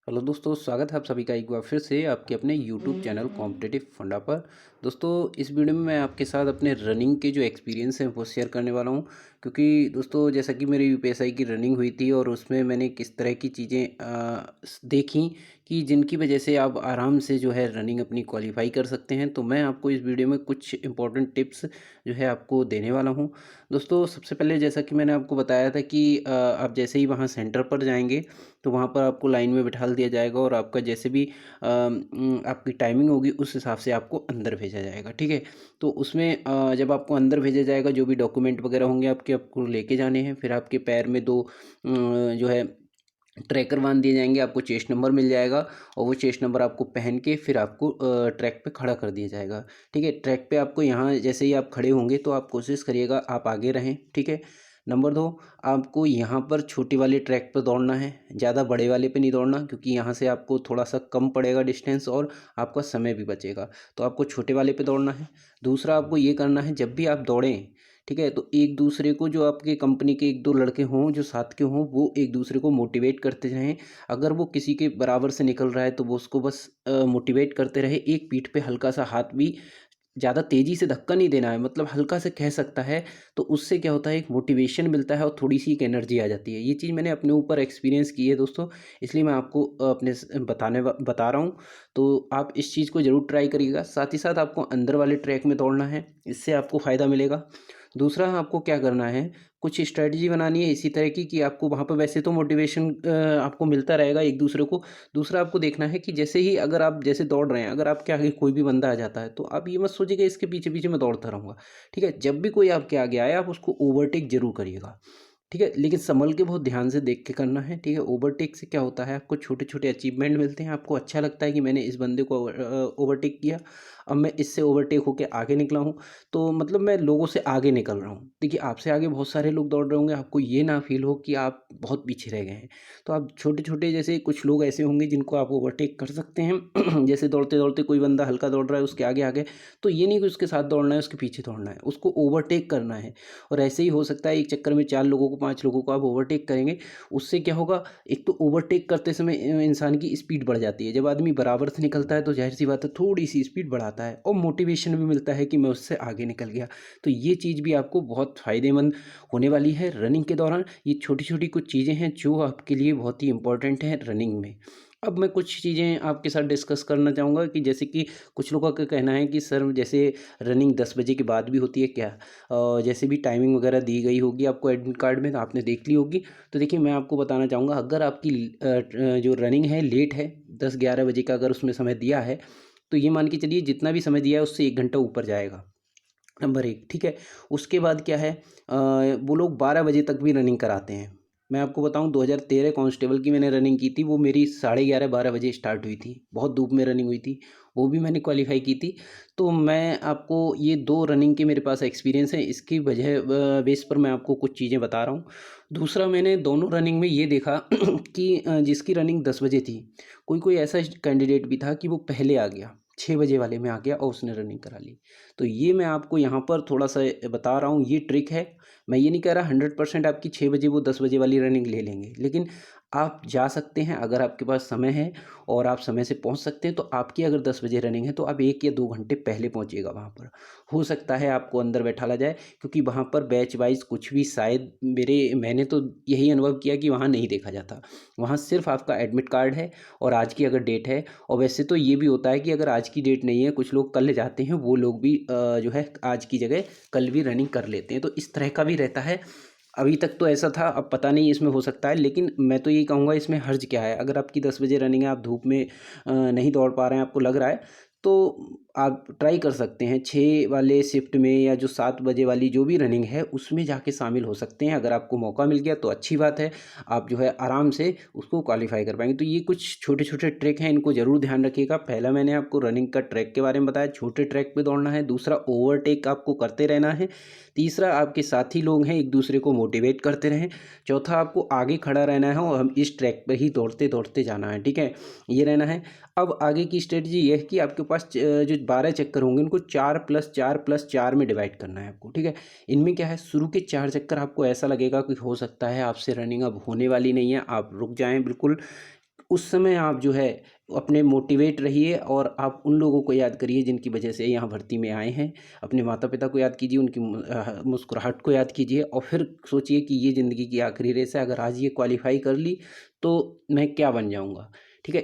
Hello दोस्तों, स्वागत है आप सभी का एक बार फिर से आपके अपने यूट्यूब चैनल कॉम्पिटिटिव फंडा पर। दोस्तों, इस वीडियो में मैं आपके साथ अपने रनिंग के जो एक्सपीरियंस हैं वो शेयर करने वाला हूं, क्योंकि दोस्तों जैसा कि मेरी यूपीएसआई की रनिंग हुई थी और उसमें मैंने किस तरह की चीज़ें देखी कि जिनकी वजह से आप आराम से जो है रनिंग अपनी क्वालिफाई कर सकते हैं। तो मैं आपको इस वीडियो में कुछ इंपॉर्टेंट टिप्स जो है आपको देने वाला हूँ। दोस्तों, सबसे पहले जैसा कि मैंने आपको बताया था कि आप जैसे ही वहाँ सेंटर पर जाएंगे तो वहाँ पर आपको लाइन में बिठा दिया जाएगा और आपका जैसे भी आपकी टाइमिंग होगी उस हिसाब से आपको अंदर भेजा जाएगा, ठीक है। तो उसमें जब आपको अंदर भेजा जाएगा, जो भी डॉक्यूमेंट वगैरह होंगे आपके आपको लेके जाने हैं। फिर आपके पैर में दो जो है ट्रैकर बांध दिए जाएंगे, आपको चेस्ट नंबर मिल जाएगा और वो चेस्ट नंबर आपको पहन के फिर आपको ट्रैक पे खड़ा कर दिया जाएगा, ठीक है। ट्रैक पे आपको यहाँ जैसे ही आप खड़े होंगे तो आप कोशिश करिएगा आप आगे रहें, ठीक है। नंबर 2, आपको यहाँ पर छोटे वाले ट्रैक पर दौड़ना है, ज़्यादा बड़े वाले पे नहीं दौड़ना, क्योंकि यहाँ से आपको थोड़ा सा कम पड़ेगा डिस्टेंस और आपका समय भी बचेगा। तो आपको छोटे वाले पे दौड़ना है। दूसरा, आपको ये करना है जब भी आप दौड़ें, ठीक है, तो एक दूसरे को, जो आपके कंपनी के एक दो लड़के हों जो साथ के हों, वो एक दूसरे को मोटिवेट करते रहें। अगर वो किसी के बराबर से निकल रहा है तो वो उसको बस मोटिवेट करते रहे। एक पीठ पे हल्का सा हाथ भी, ज़्यादा तेज़ी से धक्का नहीं देना है, मतलब हल्का से कह सकता है। तो उससे क्या होता है, एक मोटिवेशन मिलता है और थोड़ी सी एक एनर्जी आ जाती है। ये चीज़ मैंने अपने ऊपर एक्सपीरियंस की है दोस्तों, इसलिए मैं आपको बता रहा हूँ। तो आप इस चीज़ को ज़रूर ट्राई करिएगा। साथ ही साथ आपको अंदर वाले ट्रैक में दौड़ना है, इससे आपको फ़ायदा मिलेगा। दूसरा, आपको क्या करना है, कुछ स्ट्रैटेजी बनानी है इसी तरह की कि आपको वहाँ पे वैसे तो मोटिवेशन आपको मिलता रहेगा एक दूसरे को। दूसरा, आपको देखना है कि जैसे ही अगर आप जैसे दौड़ रहे हैं, अगर आपके आगे कोई भी बंदा आ जाता है तो आप ये मत सोचिए कि इसके पीछे पीछे मैं दौड़ता रहूँगा, ठीक है। जब भी कोई आपके आगे आए आप उसको ओवरटेक जरूर करिएगा, ठीक है, लेकिन संभल के बहुत ध्यान से देख के करना है, ठीक है। ओवरटेक से क्या होता है, आपको छोटे छोटे अचीवमेंट मिलते हैं, आपको अच्छा लगता है कि मैंने इस बंदे को ओवरटेक किया, अब मैं इससे ओवरटेक होके आगे निकला हूँ, तो मतलब मैं लोगों से आगे निकल रहा हूँ। देखिए, आपसे आगे बहुत सारे लोग दौड़ रहे होंगे, आपको ये ना फील हो कि आप बहुत पीछे रह गए हैं। तो आप छोटे छोटे, जैसे कुछ लोग ऐसे होंगे जिनको आप ओवरटेक कर सकते हैं जैसे दौड़ते दौड़ते कोई बंदा हल्का दौड़ रहा है उसके आगे आगे, तो ये नहीं कि उसके साथ दौड़ना है, उसके पीछे दौड़ना है, उसको ओवरटेक करना है। और ऐसे ही हो सकता है एक चक्कर में 4 लोगों को, 5 लोगों को आप ओवरटेक करेंगे। उससे क्या होगा, एक तो ओवरटेक करते समय इंसान की स्पीड बढ़ जाती है। जब आदमी बराबर से निकलता है तो ज़ाहिर-सी बात है थोड़ी सी स्पीड बढ़ाता है और मोटिवेशन भी मिलता है कि मैं उससे आगे निकल गया। तो ये चीज़ भी आपको बहुत फ़ायदेमंद होने वाली है रनिंग के दौरान। ये छोटी-छोटी कुछ चीज़ें हैं जो आपके लिए बहुत ही इम्पोर्टेंट हैं रनिंग में। अब मैं कुछ चीज़ें आपके साथ डिस्कस करना चाहूँगा कि जैसे कि कुछ लोगों का कहना है कि सर, जैसे रनिंग 10 बजे के बाद भी होती है क्या? जैसे भी टाइमिंग वगैरह दी गई होगी आपको एडमिट कार्ड में, तो आपने देख ली होगी। तो देखिए, मैं आपको बताना चाहूँगा, अगर आपकी जो रनिंग है लेट है, 10-11 बजे का अगर उसमें समय दिया है, तो ये मान के चलिए जितना भी समय दिया है उससे 1 घंटा ऊपर जाएगा, नंबर 1, ठीक है। उसके बाद क्या है, वो लोग 12 बजे तक भी रनिंग कराते हैं। मैं आपको बताऊँ, 2013 कांस्टेबल की मैंने रनिंग की थी, वो मेरी 11:30-12 बजे स्टार्ट हुई थी। बहुत धूप में रनिंग हुई थी, वो भी मैंने क्वालीफाई की थी। तो मैं आपको ये 2 रनिंग के मेरे पास एक्सपीरियंस है, इसकी वजह बेस पर मैं आपको कुछ चीज़ें बता रहा हूँ। दूसरा, मैंने दोनों रनिंग में ये देखा कि जिसकी रनिंग 10 बजे थी, कोई-कोई ऐसा कैंडिडेट भी था कि वो पहले आ गया, 6 बजे वाले में आ गया और उसने रनिंग करा ली। तो ये मैं आपको यहाँ पर थोड़ा-सा बता रहा हूँ, ये ट्रिक है। मैं ये नहीं कह रहा 100% आपकी 6 बजे वो 10 बजे वाली रनिंग ले लेंगे, लेकिन आप जा सकते हैं अगर आपके पास समय है और आप समय से पहुँच सकते हैं। तो आपकी अगर 10 बजे रनिंग है तो आप 1 या 2 घंटे पहले पहुँचिएगा वहाँ पर। हो सकता है आपको अंदर बैठाला जाए, क्योंकि वहाँ पर बैच वाइज़ कुछ भी, शायद मैंने तो यही अनुभव किया कि वहाँ नहीं देखा जाता। वहाँ सिर्फ़ आपका एडमिट कार्ड है और आज की अगर डेट है। और वैसे तो ये भी होता है कि अगर आज की डेट नहीं है, कुछ लोग कल जाते हैं, वो लोग भी जो है आज की जगह कल भी रनिंग कर लेते हैं। तो इस तरह का भी रहता है। अभी तक तो ऐसा था, अब पता नहीं इसमें हो सकता है, लेकिन मैं तो यही कहूँगा, इसमें हर्ज क्या है? अगर आपकी 10 बजे रनिंग है, आप धूप में नहीं दौड़ पा रहे हैं, आपको लग रहा है, तो आप ट्राई कर सकते हैं 6 वाले शिफ्ट में, या जो 7 बजे वाली जो भी रनिंग है उसमें जाके शामिल हो सकते हैं। अगर आपको मौका मिल गया तो अच्छी बात है, आप जो है आराम से उसको क्वालीफाई कर पाएँगे। तो ये कुछ छोटे-छोटे ट्रिक हैं, इनको ज़रूर ध्यान रखिएगा। पहला, मैंने आपको रनिंग का ट्रैक के बारे में बताया, छोटे ट्रैक पे दौड़ना है। दूसरा, ओवरटेक आपको करते रहना है। तीसरा, आपके साथी लोग हैं, एक दूसरे को मोटिवेट करते रहें। चौथा, आपको आगे खड़ा रहना है और हम इस ट्रैक पे ही दौड़ते-दौड़ते जाना है, ठीक है? ये रहना है। अब आगे की स्ट्रेटजी ये है कि आपके पास जो 12 चक्कर होंगे उनको 4+4+4 में डिवाइड करना है आपको, ठीक है? इनमें क्या है, शुरू के 4 चक्कर आपको ऐसा लगेगा कि हो सकता है आपसे रनिंग अब होने वाली नहीं है, आप रुक जाएँ बिल्कुल। उस समय आप जो है अपने मोटिवेट रहिए और आप उन लोगों को याद करिए जिनकी वजह से यहाँ भर्ती में आए हैं। अपने माता-पिता को याद कीजिए, उनकी मुस्कुराहट को याद कीजिए और फिर सोचिए कि ये ज़िंदगी की आखिरी रेस है, अगर आज ये क्वालीफ़ाई कर ली, तो मैं क्या बन जाऊँगा? ठीक है?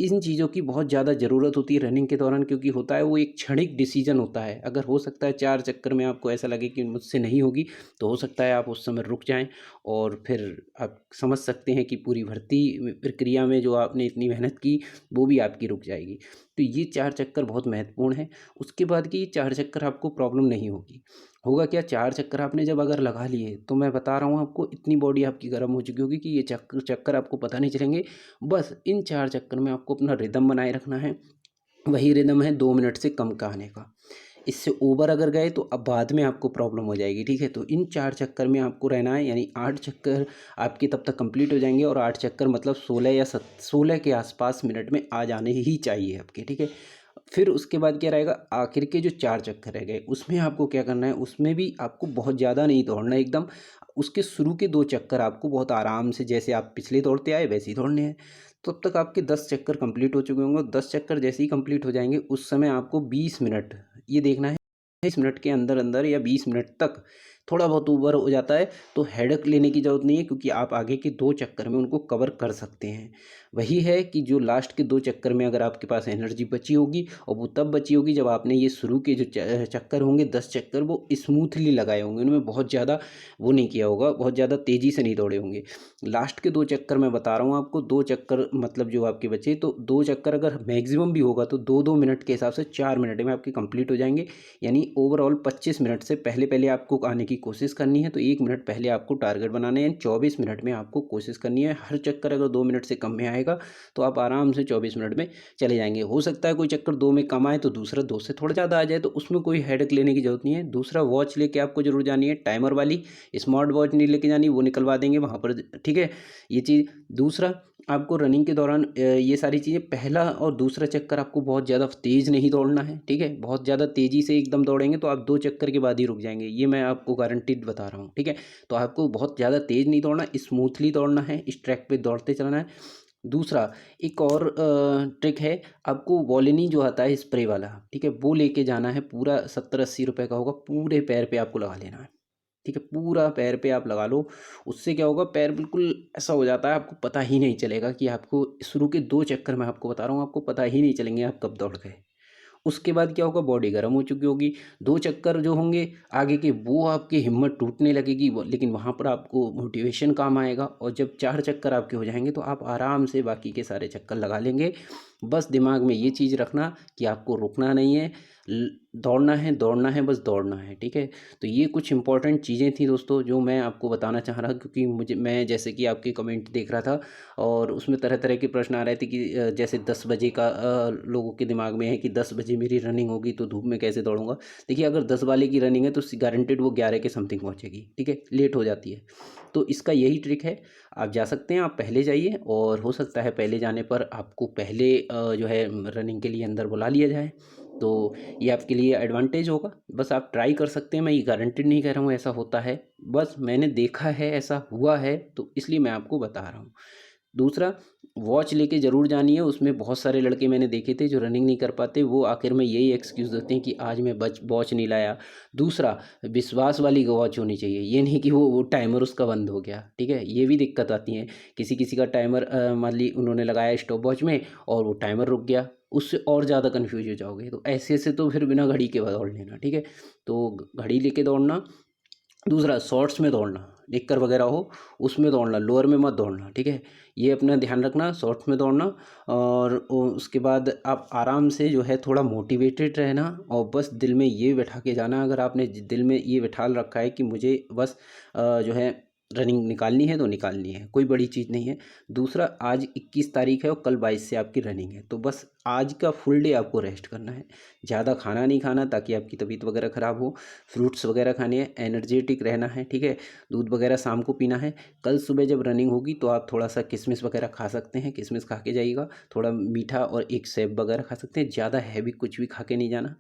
इन चीज़ों की बहुत ज़्यादा ज़रूरत होती है रनिंग के दौरान, क्योंकि होता है वो एक क्षणिक डिसीज़न होता है। अगर हो सकता है 4 चक्कर में आपको ऐसा लगे कि मुझसे नहीं होगी, तो हो सकता है आप उस समय रुक जाएँ और फिर आप समझ सकते हैं कि पूरी भर्ती प्रक्रिया में जो आपने इतनी मेहनत की, वो भी आपकी रुक जाएगी। तो ये 4 चक्कर बहुत महत्वपूर्ण हैं। उसके बाद कि ये 4 चक्कर आपको प्रॉब्लम नहीं होगी। होगा क्या, 4 चक्कर आपने जब अगर लगा लिए, तो मैं बता रहा हूँ आपको, इतनी बॉडी आपकी गर्म हो चुकी होगी कि ये चक्कर चक्कर आपको पता नहीं चलेंगे। बस इन 4 चक्कर में आपको अपना रिदम बनाए रखना है। वही रिदम है 2 मिनट से कम का आने का। इससे ओवर अगर गए तो अब बाद में आपको प्रॉब्लम हो जाएगी, ठीक है? तो इन 4 चक्कर में आपको रहना है, यानी 8 चक्कर आपके तब तक कंप्लीट हो जाएँगे और 8 चक्कर मतलब 16 या 16 के आस-पास मिनट में आ जाने ही चाहिए आपके, ठीक है? फिर उसके बाद क्या रहेगा, आखिर के जो 4 चक्कर रह गए, उसमें आपको क्या करना है, उसमें भी आपको बहुत ज़्यादा नहीं दौड़ना है एकदम। उसके शुरू के 2 चक्कर आपको बहुत आराम से, जैसे आप पिछले दौड़ते आए वैसे ही दौड़ने हैं। तब तक आपके 10 चक्कर कंप्लीट हो चुके होंगे। 10 चक्कर जैसे ही कंप्लीट हो जाएँगे, उस समय आपको 20 मिनट ये देखना है, 20 मिनट के अंदर-अंदर या 20 मिनट तक थोड़ा बहुत ऊपर हो जाता है, तो हेडेक लेने की ज़रूरत नहीं है, क्योंकि आप आगे के 2 चक्कर में उनको कवर कर सकते हैं। वही है कि जो लास्ट के 2 चक्कर में अगर आपके पास एनर्जी बची होगी, और वो तब बची होगी जब आपने ये शुरू के जो चक्कर होंगे 10 चक्कर, वो स्मूथली लगाए होंगे, उनमें बहुत ज़्यादा वो नहीं किया होगा, बहुत ज़्यादा तेज़ी से नहीं दौड़े होंगे। लास्ट के 2 चक्कर मैं बता रहा हूँ आपको, 2 चक्कर मतलब जो आपके बचे, तो 2 चक्कर अगर मैक्सिमम भी होगा तो 2-2 मिनट के हिसाब से 4 मिनट में आपके कंप्लीट हो जाएँगे। यानी ओवरऑल 25 मिनट से पहले-पहले आपको आने की कोशिश करनी है, तो 1 मिनट पहले आपको टारगेट बनाना है, यानी 24 मिनट में आपको कोशिश करनी है। हर चक्कर अगर 2 मिनट से कम में आएगा, तो आप आराम से 24 मिनट में चले जाएँगे। हो सकता है कोई चक्कर 2 में कम आए, तो दूसरा 2 से थोड़ा ज़्यादा आ जाए, तो उसमें कोई हेडेक लेने की ज़रूरत नहीं है। दूसरा, वॉच लेके आपको ज़रूर जानी है, टाइमर वाली, स्मार्ट वॉच नहीं लेके जानी, वो निकलवा देंगे वहाँ पर, ठीक है? ये चीज़। दूसरा, आपको रनिंग के दौरान ये सारी चीज़ें, पहला और दूसरा चक्कर आपको बहुत ज़्यादा तेज़ नहीं दौड़ना है, ठीक है? बहुत ज़्यादा तेज़ी से एकदम दौड़ेंगे तो आप 2 चक्कर के बाद ही रुक जाएँगे, ये मैं आपको गारंटीड बता रहा हूँ, ठीक है? तो आपको बहुत ज़्यादा तेज़ नहीं दौड़ना, स्मूथली दौड़ना है, इस ट्रैक पे दौड़ते चलना है। दूसरा, एक और ट्रिक है, आपको वोलिनी जो आता है स्प्रे वाला, ठीक है? वो लेके जाना है, पूरा 70-80 रुपए का होगा, पूरे पैर पे आपको लगा लेना है। ठीक है? पूरा पैर पे आप लगा लो, उससे क्या होगा, पैर बिल्कुल ऐसा हो जाता है, आपको पता ही नहीं चलेगा कि आपको शुरू के 2 चक्कर मैं आपको बता रहा हूँ, आपको पता ही नहीं चलेंगे आप कब दौड़ गए। उसके बाद क्या होगा, बॉडी गर्म हो चुकी होगी, 2 चक्कर जो होंगे आगे के, वो आपकी हिम्मत टूटने लगेगी, वो लेकिन वहाँ पर आपको मोटिवेशन काम आएगा, और जब 4 चक्कर आपके हो जाएँगे, तो आप आराम से बाकी के सारे चक्कर लगा लेंगे। बस दिमाग में ये चीज़ रखना कि आपको रुकना नहीं है, ल दौड़ना है, बस दौड़ना है, ठीक है? तो ये कुछ इम्पोर्टेंट चीज़ें थी दोस्तों, जो मैं आपको बताना चाह रहा, क्योंकि मैं जैसे कि आपके कमेंट देख रहा था, और उसमें तरह-तरह के प्रश्न आ रहे थे कि जैसे 10 बजे का लोगों के दिमाग में है कि 10 बजे मेरी रनिंग होगी, तो धूप में कैसे दौड़ूँगा? देखिए, अगर 10 वाले की रनिंग है तो गारंटेड वो 11 के समथिंग पहुँचेगी, ठीक है? लेट हो जाती है। तो इसका यही ट्रिक है, आप जा सकते हैं, आप पहले जाइए, और हो सकता है पहले जाने पर आपको पहले जो है रनिंग के लिए अंदर बुला लिया जाए, तो ये आपके लिए एडवांटेज होगा। बस आप ट्राई कर सकते हैं, मैं ये गारंटेड नहीं कह रहा हूँ ऐसा होता है, बस मैंने देखा है, ऐसा हुआ है, तो इसलिए मैं आपको बता रहा हूँ। दूसरा, वॉच लेके ज़रूर जानी है, उसमें बहुत सारे लड़के मैंने देखे थे जो रनिंग नहीं कर पाते, वो आखिर में यही एक्सक्यूज़ देते हैं कि आज मैं वॉच नहीं लाया। दूसरा, विश्वास वाली वॉच होनी चाहिए, ये नहीं कि वो टाइमर उसका बंद हो गया, ठीक है? ये भी दिक्कत आती है, किसी-किसी का टाइमर मान ली उन्होंने लगाया स्टॉप वॉच में, और वो टाइमर रुक गया, उससे और ज़्यादा कन्फ्यूज़ हो जाओगे। तो ऐसे-ऐसे तो फिर बिना घड़ी के दौड़ लेना, ठीक है? तो घड़ी लेके दौड़ना। दूसरा, शॉर्ट्स में दौड़ना, निक्कर वगैरह हो उसमें दौड़ना, लोअर में मत दौड़ना, ठीक है? ये अपना ध्यान रखना, शॉर्ट्स में दौड़ना। और उसके बाद आप आराम से जो है थोड़ा मोटिवेटेड रहना, और बस दिल में ये बैठा के जाना, अगर आपने दिल में ये बैठा रखा है कि मुझे बस जो है रनिंग निकालनी है, तो निकालनी है, कोई बड़ी चीज़ नहीं है। दूसरा, आज 21 तारीख है और कल 22 से आपकी रनिंग है, तो बस आज का फुल डे आपको रेस्ट करना है, ज़्यादा खाना नहीं खाना ताकि आपकी तबीयत वगैरह ख़राब हो, फ्रूट्स वगैरह खाने हैं, एनर्जेटिक रहना है, ठीक है, दूध वगैरह शाम को पीना है। कल सुबह जब रनिंग होगी तो आप थोड़ा सा किशमिश वगैरह खा सकते हैं, किशमिश खा के जाइएगा, थोड़ा मीठा और एक सेब वगैरह खा सकते हैं, ज़्यादा हैवी कुछ भी खा के नहीं जाना।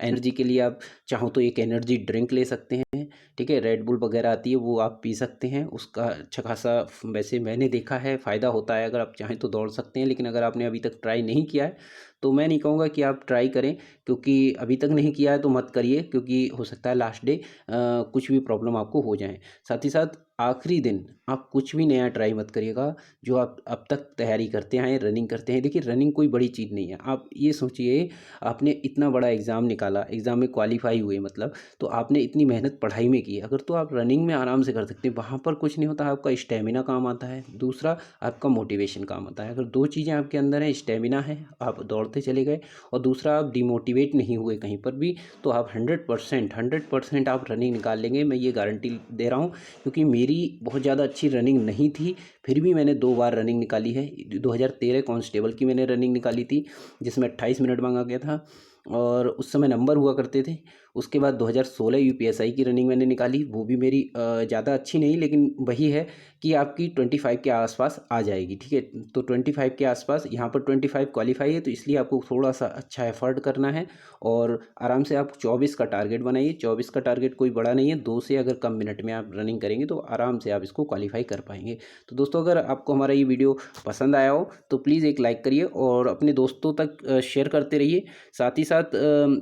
एनर्जी के लिए आप चाहो तो एक एनर्जी ड्रिंक ले सकते हैं, ठीक है, रेड बुल वगैरह आती है वो आप पी सकते हैं, उसका अच्छा खासा वैसे मैंने देखा है फ़ायदा होता है। अगर आप चाहें तो दौड़ सकते हैं, लेकिन अगर आपने अभी तक ट्राई नहीं किया है तो मैं नहीं कहूँगा कि आप ट्राई करें, क्योंकि अभी तक नहीं किया है तो मत करिए, क्योंकि हो सकता है लास्ट डे कुछ भी प्रॉब्लम आपको हो जाए। साथ ही साथ आखिरी दिन आप कुछ भी नया ट्राई मत करिएगा जो आप अब तक तैयारी करते आए हैं, रनिंग करते हैं। देखिए रनिंग कोई बड़ी चीज़ नहीं है, आप ये सोचिए आपने इतना बड़ा एग्ज़ाम निकाला, एग्ज़ाम में क्वालिफाई हुए मतलब, तो आपने इतनी मेहनत पढ़ाई में की, अगर तो आप रनिंग में आराम से कर सकते हैं, वहाँ पर कुछ नहीं होता, आपका स्टेमिना काम आता है, दूसरा आपका मोटिवेशन काम आता है। अगर दो चीज़ें आपके अंदर हैं, स्टेमिना है, आप दौड़ते चले गए, और दूसरा आप डिमोटिवेट नहीं हुए कहीं पर भी, तो आप 100% आप रनिंग निकाल लेंगे, मैं ये गारंटी दे रहा हूँ। क्योंकि मेरी बहुत ज़्यादा अच्छी रनिंग नहीं थी, फिर भी मैंने 2 बार रनिंग निकाली है। 2013 कांस्टेबल की मैंने रनिंग निकाली थी, जिसमें 28 मिनट मांगा गया था और उस समय नंबर हुआ करते थे। उसके बाद 2016 यूपीएसआई की रनिंग मैंने निकाली, वो भी मेरी ज़्यादा अच्छी नहीं, लेकिन वही है कि आपकी 25 के आसपास आ जाएगी, ठीक है। तो 25 के आसपास, यहाँ पर 25 क्वालिफाई है, तो इसलिए आपको थोड़ा सा अच्छा एफर्ट करना है और आराम से आप 24 का टारगेट बनाइए। 24 का टारगेट कोई बड़ा नहीं है, 2 से अगर कम मिनट में आप रनिंग करेंगे तो आराम से आप इसको क्वालिफाई कर पाएंगे। तो दोस्तों अगर आपको हमारा ये वीडियो पसंद आया हो तो प्लीज़ एक लाइक करिए और अपने दोस्तों तक शेयर करते रहिए। साथ ही साथ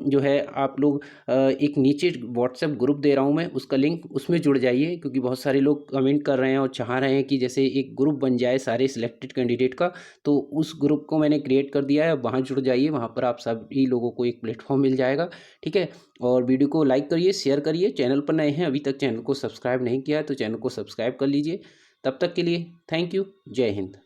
जो है आप लोग एक नीचे व्हाट्सएप ग्रुप दे रहा हूँ मैं, उसका लिंक, उसमें जुड़ जाइए, क्योंकि बहुत सारे लोग कमेंट कर रहे हैं और चाह रहे हैं कि जैसे एक ग्रुप बन जाए सारे सिलेक्टेड कैंडिडेट का। तो उस ग्रुप को मैंने क्रिएट कर दिया है, वहाँ जुड़ जाइए, वहाँ पर आप सभी लोगों को एक प्लेटफॉर्म मिल जाएगा, ठीक है। और वीडियो को लाइक करिए, शेयर करिए, चैनल पर नए हैं अभी तक चैनल को सब्सक्राइब नहीं किया है तो चैनल को सब्सक्राइब कर लीजिए। तब तक के लिए थैंक यू, जय हिंद।